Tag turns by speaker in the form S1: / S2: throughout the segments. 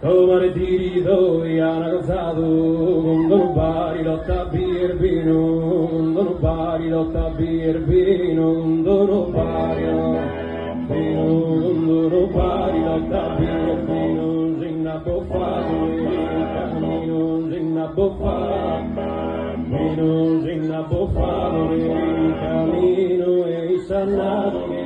S1: Come ti doi hanno causato, quando pari lotta birbino, quando pari lotta birbino, quando pari quando pari lotta birbino, ginna boffato, cammino, ginna boffato, ginna boffato, cammino e sannato,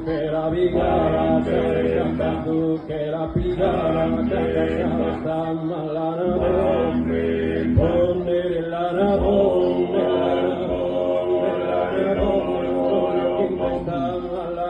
S1: che la vigara, che la pigara, che sta malana, ponere la navone, sta malana,